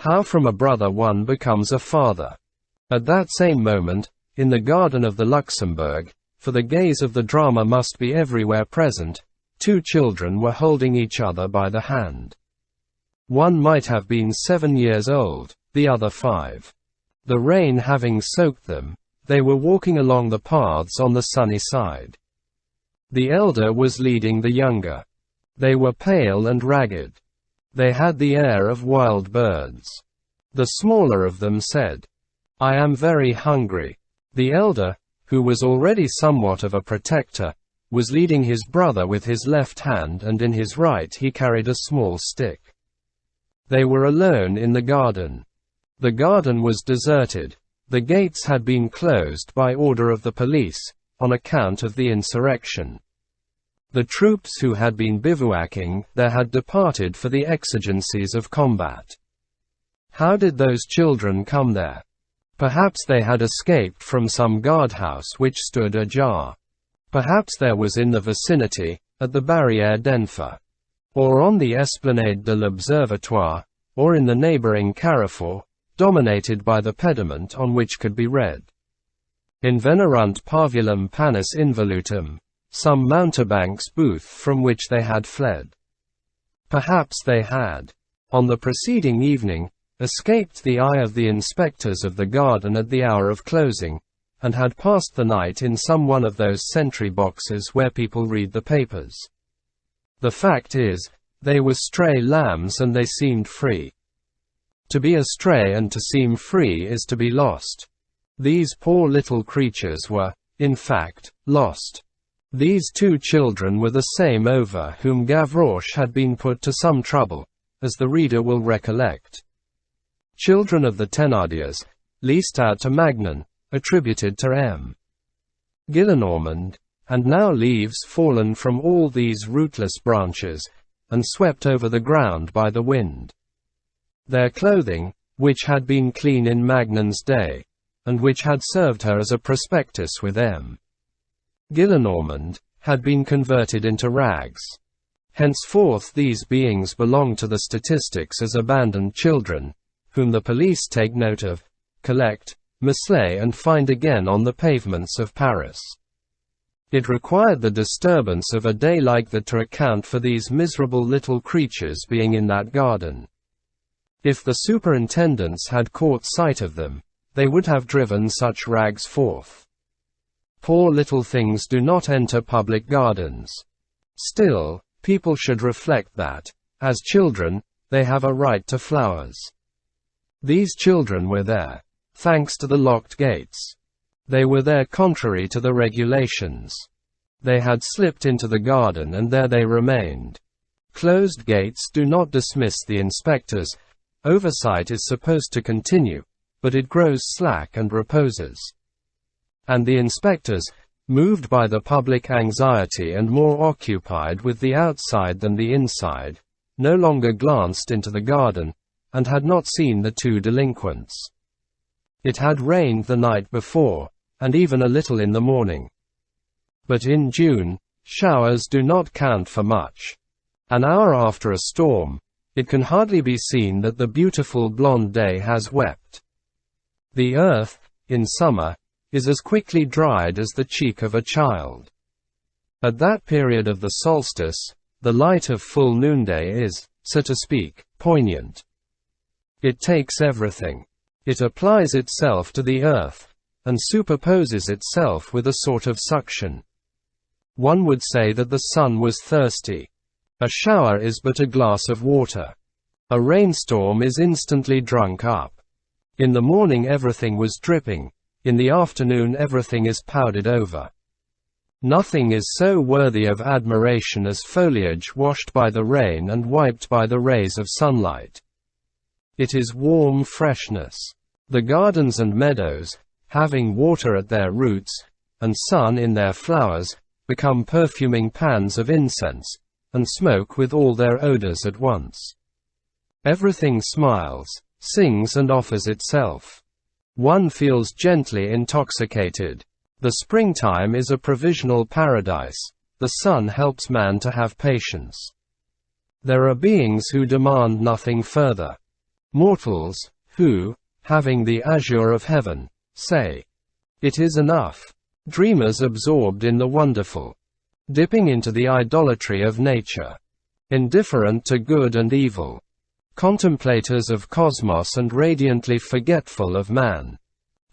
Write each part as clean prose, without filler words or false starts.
How from a brother one becomes a father. At that same moment, in the garden of the Luxembourg, for the gaze of the drama must be everywhere present, two children were holding each other by the hand. One might have been 7 years old, the other 5. The rain having soaked them, they were walking along the paths on the sunny side. The elder was leading the younger. They were pale and ragged. They had the air of wild birds. The smaller of them said, "I am very hungry." The elder, who was already somewhat of a protector, was leading his brother with his left hand, and in his right he carried a small stick. They were alone in the garden. The garden was deserted. The gates had been closed by order of the police, on account of the insurrection. The troops who had been bivouacking there had departed for the exigencies of combat. How did those children come there? Perhaps they had escaped from some guardhouse which stood ajar. Perhaps there was in the vicinity, at the Barrière d'Enfer, or on the Esplanade de l'Observatoire, or in the neighboring carrefour, dominated by the pediment on which could be read, "Invenerunt parvulum panis involutum," some mountebank's booth from which they had fled. Perhaps they had, on the preceding evening, escaped the eye of the inspectors of the garden at the hour of closing, and had passed the night in some one of those sentry boxes where people read the papers. The fact is, they were stray lambs and they seemed free. To be astray and to seem free is to be lost. These poor little creatures were, in fact, lost. These two children were the same over whom Gavroche had been put to some trouble, as the reader will recollect. Children of the Thénardiers, leased out to Magnan, attributed to M. Gillenormand, and now leaves fallen from all these rootless branches, and swept over the ground by the wind. Their clothing, which had been clean in Magnan's day, and which had served her as a prospectus with M. Gillenormand, had been converted into rags. Henceforth these beings belong to the statistics as abandoned children, whom the police take note of, collect, mislay and find again on the pavements of Paris. It required the disturbance of a day like that to account for these miserable little creatures being in that garden. If the superintendents had caught sight of them, they would have driven such rags forth. Poor little things do not enter public gardens. Still, people should reflect that, as children, they have a right to flowers. These children were there, thanks to the locked gates. They were there contrary to the regulations. They had slipped into the garden and there they remained. Closed gates do not dismiss the inspectors. Oversight is supposed to continue, but it grows slack and reposes. And the inspectors, moved by the public anxiety and more occupied with the outside than the inside, no longer glanced into the garden, and had not seen the two delinquents. It had rained the night before, and even a little in the morning. But in June, showers do not count for much. An hour after a storm, it can hardly be seen that the beautiful blonde day has wept. The earth, in summer, is as quickly dried as the cheek of a child. At that period of the solstice, the light of full noonday is, so to speak, poignant. It takes everything. It applies itself to the earth, and superposes itself with a sort of suction. One would say that the sun was thirsty. A shower is but a glass of water. A rainstorm is instantly drunk up. In the morning everything was dripping. In the afternoon everything is powdered over. Nothing is so worthy of admiration as foliage washed by the rain and wiped by the rays of sunlight. It is warm freshness. The gardens and meadows, having water at their roots, and sun in their flowers, become perfuming pans of incense, and smoke with all their odors at once. Everything smiles, sings and offers itself. One feels gently intoxicated. The springtime is a provisional paradise. The sun helps man to have patience. There are beings who demand nothing further. Mortals, who, having the azure of heaven, say, "It is enough." Dreamers absorbed in the wonderful, dipping into the idolatry of nature, indifferent to good and evil, contemplators of cosmos and radiantly forgetful of man,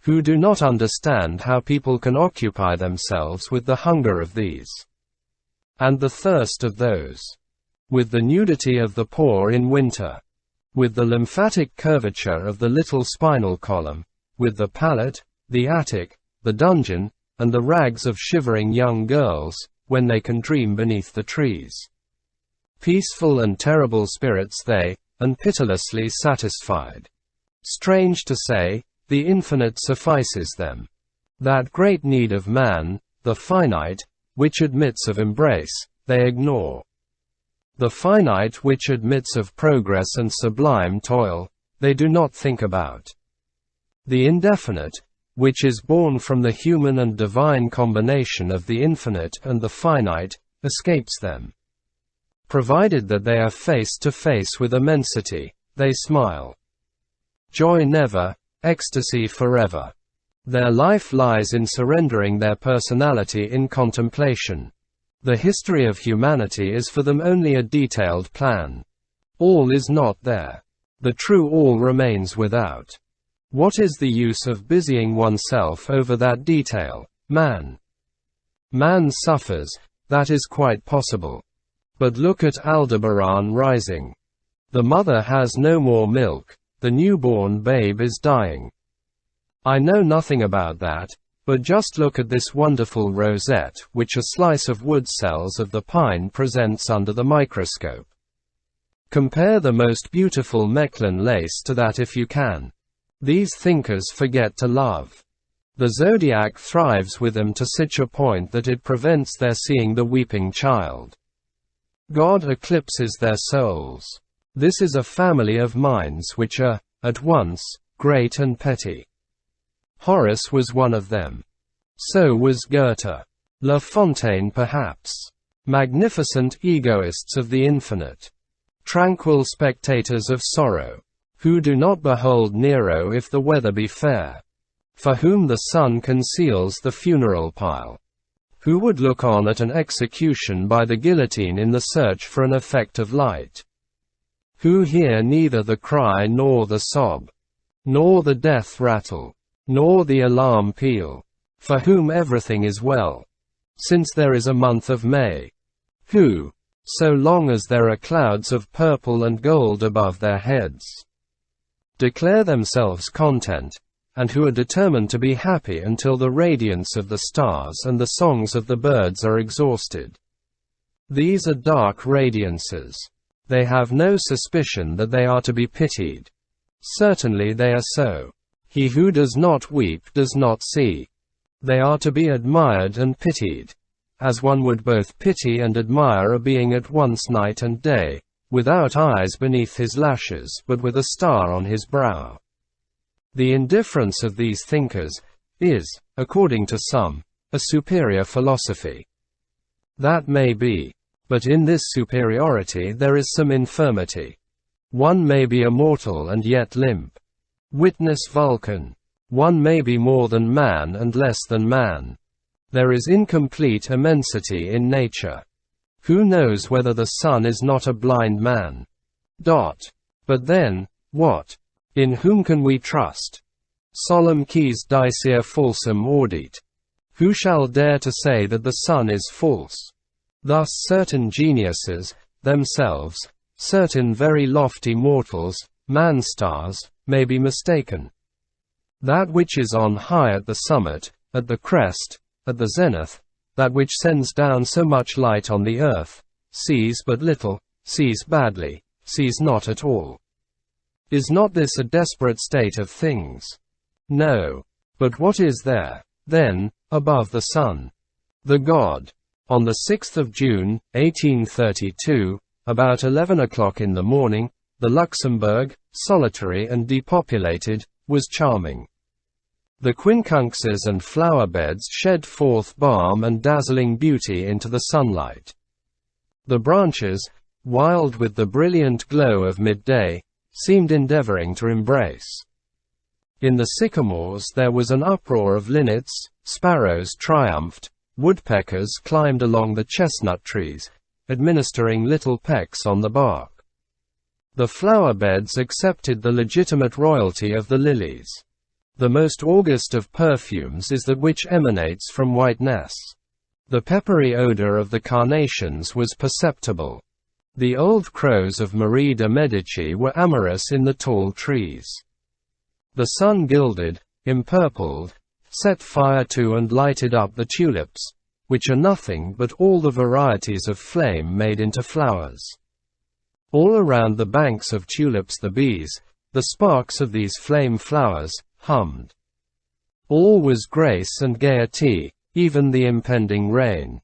who do not understand how people can occupy themselves with the hunger of these, and the thirst of those, with the nudity of the poor in winter, with the lymphatic curvature of the little spinal column, with the pallet, the attic, the dungeon, and the rags of shivering young girls, when they can dream beneath the trees. Peaceful and terrible spirits they, and pitilessly satisfied. Strange to say, the infinite suffices them. That great need of man, the finite, which admits of embrace, they ignore. The finite which admits of progress and sublime toil, they do not think about. The indefinite, which is born from the human and divine combination of the infinite and the finite, escapes them. Provided that they are face to face with immensity, they smile. Joy never, ecstasy forever. Their life lies in surrendering their personality in contemplation. The history of humanity is for them only a detailed plan. All is not there. The true all remains without. What is the use of busying oneself over that detail? Man suffers, that is quite possible. But look at Aldebaran rising. The mother has no more milk, the newborn babe is dying. I know nothing about that, but just look at this wonderful rosette which a slice of wood cells of the pine presents under the microscope. Compare the most beautiful Mechlin lace to that if you can. These thinkers forget to love. The zodiac thrives with them to such a point that it prevents their seeing the weeping child. God eclipses their souls. This is a family of minds which are, at once, great and petty. Horace was one of them. So was Goethe. La Fontaine perhaps. Magnificent egoists of the infinite. Tranquil spectators of sorrow. Who do not behold Nero if the weather be fair. For whom the sun conceals the funeral pile. Who would look on at an execution by the guillotine in the search for an effect of light. Who hear neither the cry nor the sob, nor the death rattle, nor the alarm peal, for whom everything is well, since there is a month of May. Who, so long as there are clouds of purple and gold above their heads, declare themselves content, and who are determined to be happy until the radiance of the stars and the songs of the birds are exhausted. These are dark radiances. They have no suspicion that they are to be pitied. Certainly they are so. He who does not weep does not see. They are to be admired and pitied, as one would both pity and admire a being at once night and day, without eyes beneath his lashes but with a star on his brow. The indifference of these thinkers is, according to some, a superior philosophy. That may be. But in this superiority there is some infirmity. One may be immortal and yet limp. Witness Vulcan. One may be more than man and less than man. There is incomplete immensity in nature. Who knows whether the sun is not a blind man? But then, what? In whom can we trust? Solemn quis dicere falsum audit. Who shall dare to say that the sun is false? Thus certain geniuses, themselves, certain very lofty mortals, man-stars, may be mistaken. That which is on high at the summit, at the crest, at the zenith, that which sends down so much light on the earth, sees but little, sees badly, sees not at all. Is not this a desperate state of things? No. But what is there, then, above the sun? The god. On the 6th of June, 1832, about 11 o'clock in the morning, the Luxembourg, solitary and depopulated, was charming. The quincunxes and flower beds shed forth balm and dazzling beauty into the sunlight. The branches, wild with the brilliant glow of midday, seemed endeavoring to embrace. In the sycamores there was an uproar of linnets, sparrows triumphed, woodpeckers climbed along the chestnut trees, administering little pecks on the bark. The flower beds accepted the legitimate royalty of the lilies. The most august of perfumes is that which emanates from white nests. The peppery odor of the carnations was perceptible. The old crows of Marie de Medici were amorous in the tall trees. The sun gilded, empurpled, set fire to and lighted up the tulips, which are nothing but all the varieties of flame made into flowers. All around the banks of tulips the bees, the sparks of these flame flowers, hummed. All was grace and gaiety, even the impending rain.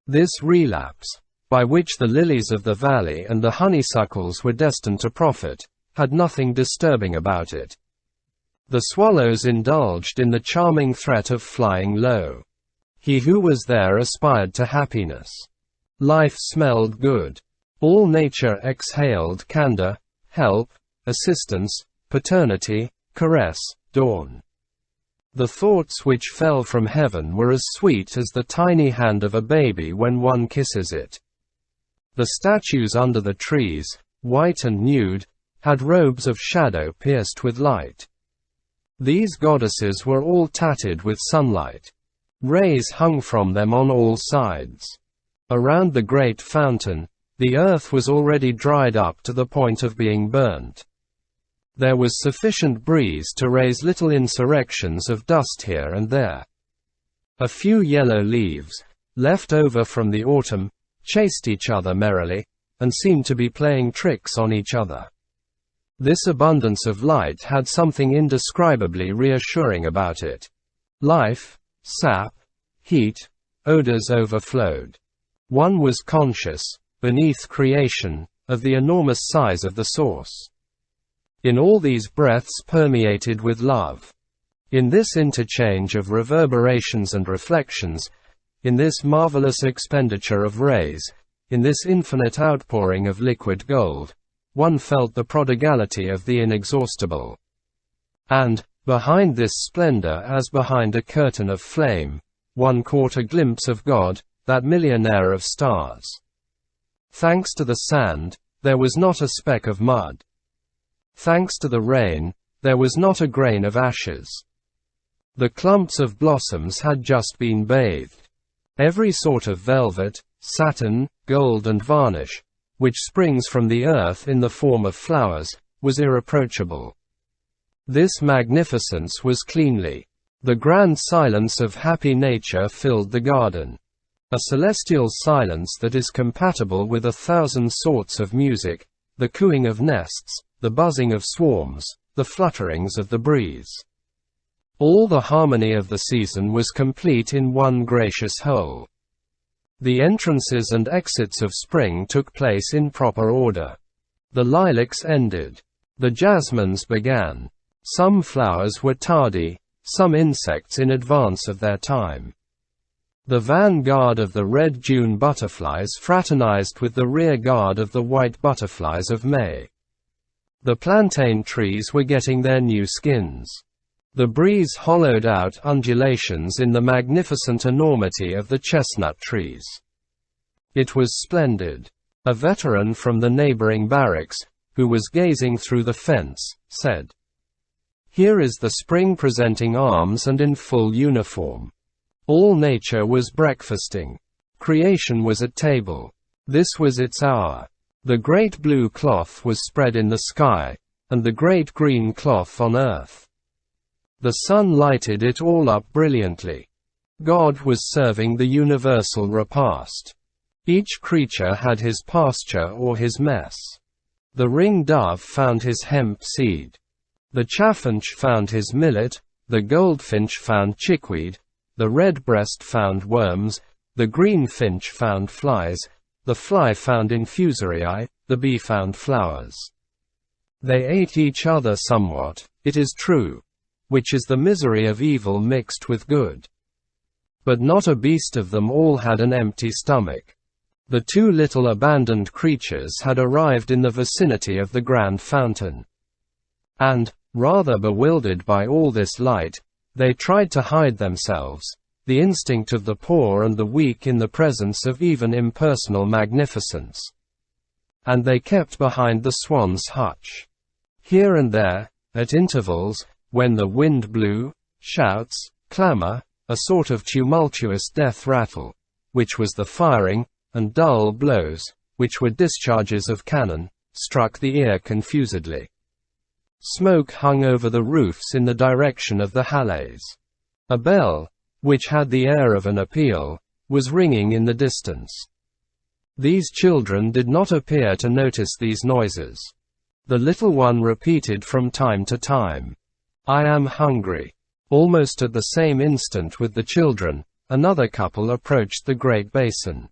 This relapse, by which the lilies of the valley and the honeysuckles were destined to profit, had nothing disturbing about it. The swallows indulged in the charming threat of flying low. He who was there aspired to happiness. Life smelled good. All nature exhaled candor, help, assistance, paternity, caress, dawn. The thoughts which fell from heaven were as sweet as the tiny hand of a baby when one kisses it. The statues under the trees, white and nude, had robes of shadow pierced with light. These goddesses were all tatted with sunlight. Rays hung from them on all sides. Around the great fountain, the earth was already dried up to the point of being burnt. There was sufficient breeze to raise little insurrections of dust here and there. A few yellow leaves, left over from the autumn, chased each other merrily, and seemed to be playing tricks on each other. This abundance of light had something indescribably reassuring about it. Life, sap, heat, odors overflowed. One was conscious, beneath creation, of the enormous size of the source. In all these breaths permeated with love. In this interchange of reverberations and reflections, in this marvelous expenditure of rays, in this infinite outpouring of liquid gold, one felt the prodigality of the inexhaustible. And, behind this splendor as behind a curtain of flame, one caught a glimpse of God, that millionaire of stars. Thanks to the sand, there was not a speck of mud. Thanks to the rain, there was not a grain of ashes. The clumps of blossoms had just been bathed. Every sort of velvet, satin, gold and varnish, which springs from the earth in the form of flowers, was irreproachable. This magnificence was cleanly. The grand silence of happy nature filled the garden. A celestial silence that is compatible with 1,000 sorts of music, the cooing of nests, the buzzing of swarms, the flutterings of the breeze. All the harmony of the season was complete in one gracious whole. The entrances and exits of spring took place in proper order. The lilacs ended. The jasmines began. Some flowers were tardy, some insects in advance of their time. The vanguard of the red June butterflies fraternized with the rear guard of the white butterflies of May. The plantain trees were getting their new skins. The breeze hollowed out undulations in the magnificent enormity of the chestnut trees. It was splendid. A veteran from the neighboring barracks, who was gazing through the fence, said, "Here is the spring presenting arms and in full uniform." All nature was breakfasting. Creation was at table. This was its hour. The great blue cloth was spread in the sky, and the great green cloth on earth. The sun lighted it all up brilliantly. God was serving the universal repast. Each creature had his pasture or his mess. The ring-dove found his hemp seed. The chaffinch found his millet, the goldfinch found chickweed, the redbreast found worms, the greenfinch found flies, the fly found infusorii, the bee found flowers. They ate each other somewhat, it is true, which is the misery of evil mixed with good. But not a beast of them all had an empty stomach. The two little abandoned creatures had arrived in the vicinity of the grand fountain. and, rather bewildered by all this light, they tried to hide themselves, the instinct of the poor and the weak in the presence of even impersonal magnificence. And they kept behind the swan's hutch. Here and there, at intervals, when the wind blew, shouts, clamor, a sort of tumultuous death rattle, which was the firing, and dull blows, which were discharges of cannon, struck the ear confusedly. Smoke hung over the roofs in the direction of the Halles. A bell, which had the air of an appeal, was ringing in the distance. These children did not appear to notice these noises. The little one repeated from time to time, "I am hungry." Almost at the same instant with the children, another couple approached the great basin.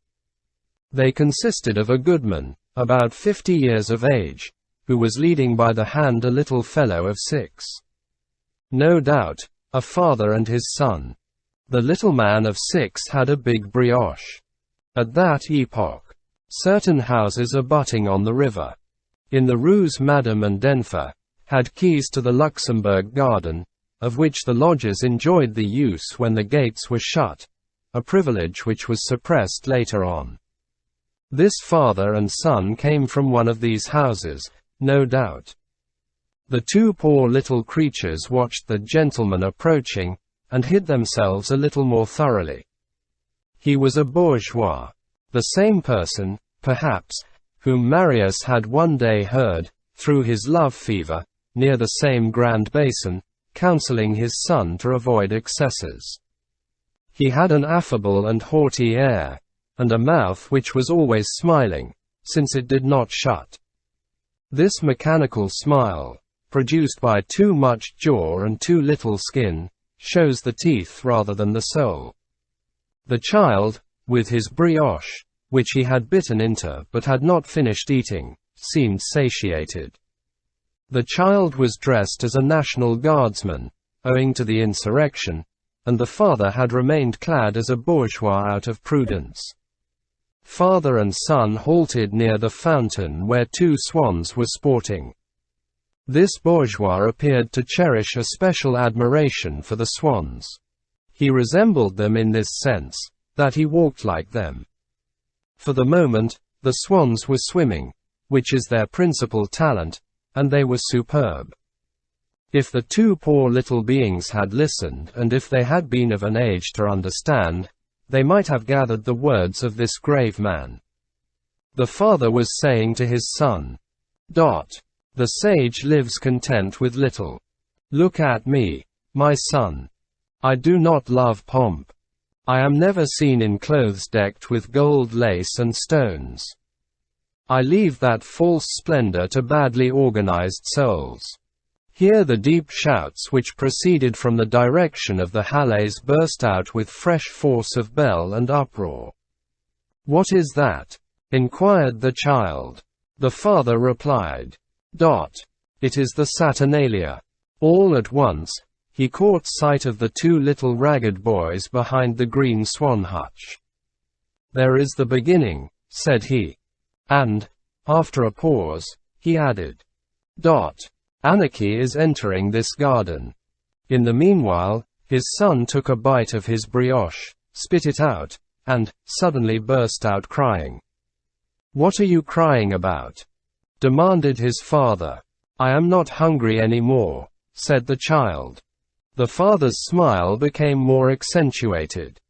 They consisted of a goodman, about 50 years of age, who was leading by the hand a little fellow of 6. No doubt, a father and his son. The little man of 6 had a big brioche. At that epoch, certain houses abutting on the river, in the Rues Madame and Denfer, had keys to the Luxembourg garden, of which the lodgers enjoyed the use when the gates were shut, a privilege which was suppressed later on. This father and son came from one of these houses, no doubt. The two poor little creatures watched the gentleman approaching, and hid themselves a little more thoroughly. He was a bourgeois. The same person, perhaps, whom Marius had one day heard, through his love fever, near the same grand basin, counseling his son to avoid excesses. He had an affable and haughty air, and a mouth which was always smiling, since it did not shut. This mechanical smile, produced by too much jaw and too little skin, shows the teeth rather than the soul. The child, with his brioche, which he had bitten into but had not finished eating, seemed satiated. The child was dressed as a National Guardsman, owing to the insurrection, and the father had remained clad as a bourgeois out of prudence. Father and son halted near the fountain where 2 swans were sporting. This bourgeois appeared to cherish a special admiration for the swans. He resembled them in this sense, that he walked like them. For the moment, the swans were swimming, which is their principal talent, and they were superb. If the 2 poor little beings had listened, and if they had been of an age to understand, they might have gathered the words of this grave man. The father was saying to his son, "The sage lives content with little. Look at me, my son. I do not love pomp. I am never seen in clothes decked with gold lace and stones. I leave that false splendor to badly organized souls." Here the deep shouts which proceeded from the direction of the Halles burst out with fresh force of bell and uproar. "What is that?" inquired the child. The father replied, "It is the Saturnalia." All at once, he caught sight of the 2 little ragged boys behind the green swan hutch. "There is the beginning," said he. And, after a pause, he added, "Anarchy is entering this garden." In the meanwhile, his son took a bite of his brioche, spit it out, and, suddenly burst out crying. "What are you crying about?" demanded his father. "I am not hungry any more," said the child. The father's smile became more accentuated.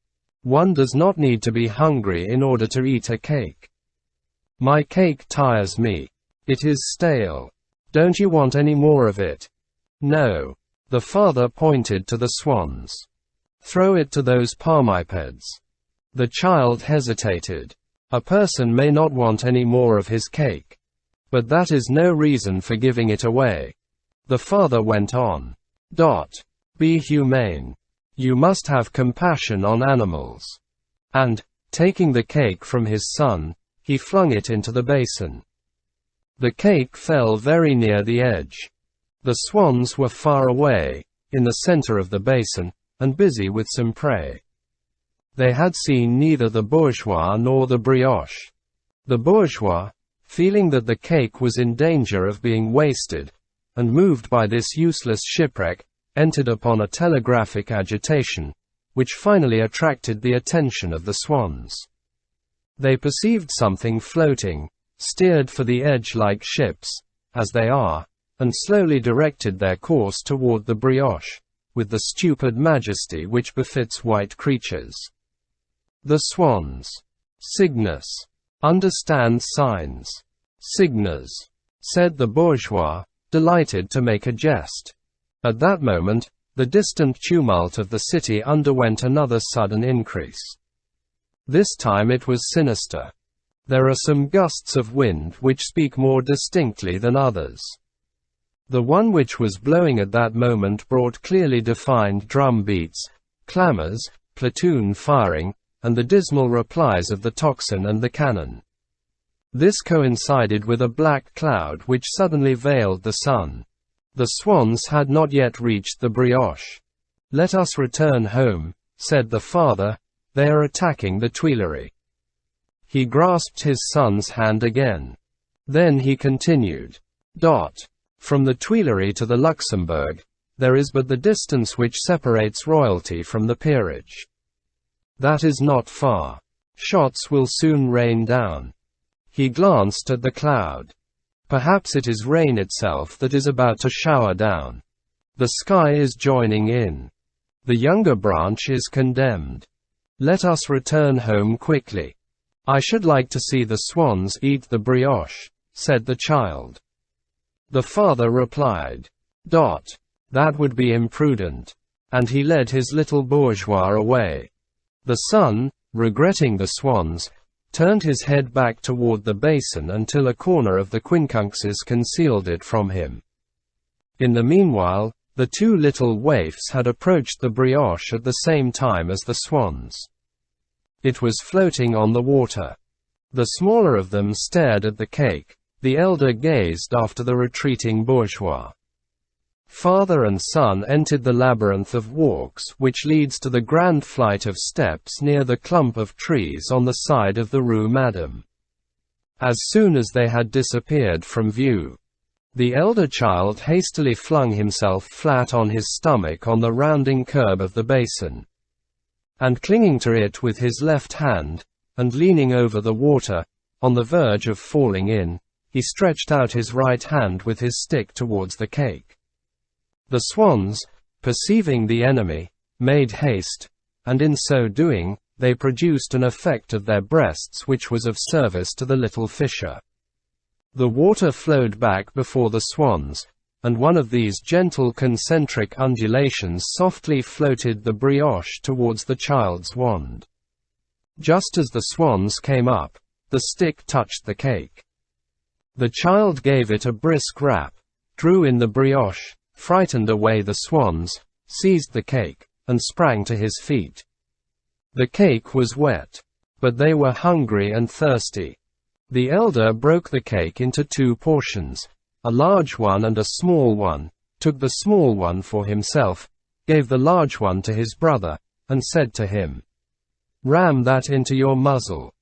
"One does not need to be hungry in order to eat a cake. My cake tires me. It is stale. Don't you want any more of it?" "No." The father pointed to the swans. "Throw it to those palmipeds." The child hesitated. A person may not want any more of his cake. But that is no reason for giving it away. The father went on. Be humane. You must have compassion on animals. And, taking the cake from his son, he flung it into the basin. The cake fell very near the edge. The swans were far away, in the center of the basin, and busy with some prey. They had seen neither the bourgeois nor the brioche. The bourgeois, feeling that the cake was in danger of being wasted, and moved by this useless shipwreck, entered upon a telegraphic agitation, which finally attracted the attention of the swans. They perceived something floating, steered for the edge like ships, as they are, and slowly directed their course toward the brioche, with the stupid majesty which befits white creatures. The swans. Cygnus. Understands signs. Cygnus, said the bourgeois, delighted to make a jest. At that moment, the distant tumult of the city underwent another sudden increase. This time it was sinister. There are some gusts of wind which speak more distinctly than others. The one which was blowing at that moment brought clearly defined drum beats, clamors, platoon firing, and the dismal replies of the tocsin and the cannon. This coincided with a black cloud which suddenly veiled the sun. The swans had not yet reached the brioche. "Let us return home," said the father, "they are attacking the Tuileries." He grasped his son's hand again. Then he continued. From the Tuileries to the Luxembourg, there is but the distance which separates royalty from the peerage. That is not far. Shots will soon rain down. He glanced at the cloud. Perhaps it is rain itself that is about to shower down. The sky is joining in. The younger branch is condemned. Let us return home quickly. I should like to see the swans eat the brioche, said the child. The father replied. That would be imprudent. And he led his little bourgeois away. The son, regretting the swans, turned his head back toward the basin until a corner of the quincunxes concealed it from him. In the meanwhile, the two little waifs had approached the brioche at the same time as the swans. It was floating on the water. The smaller of them stared at the cake. The elder gazed after the retreating bourgeois. Father and son entered the labyrinth of walks which leads to the grand flight of steps near the clump of trees on the side of the Rue Madame. As soon as they had disappeared from view, the elder child hastily flung himself flat on his stomach on the rounding curb of the basin. And clinging to it with his left hand, and leaning over the water, on the verge of falling in, he stretched out his right hand with his stick towards the cake. The swans, perceiving the enemy, made haste, and in so doing, they produced an effect of their breasts which was of service to the little fisher. The water flowed back before the swans, and one of these gentle concentric undulations softly floated the brioche towards the child's wand. Just as the swans came up, the stick touched the cake. The child gave it a brisk rap, drew in the brioche, frightened away the swans, seized the cake, and sprang to his feet. The cake was wet. But they were hungry and thirsty. The elder broke the cake into two portions, a large one and a small one, took the small one for himself, gave the large one to his brother, and said to him, "Ram that into your muzzle."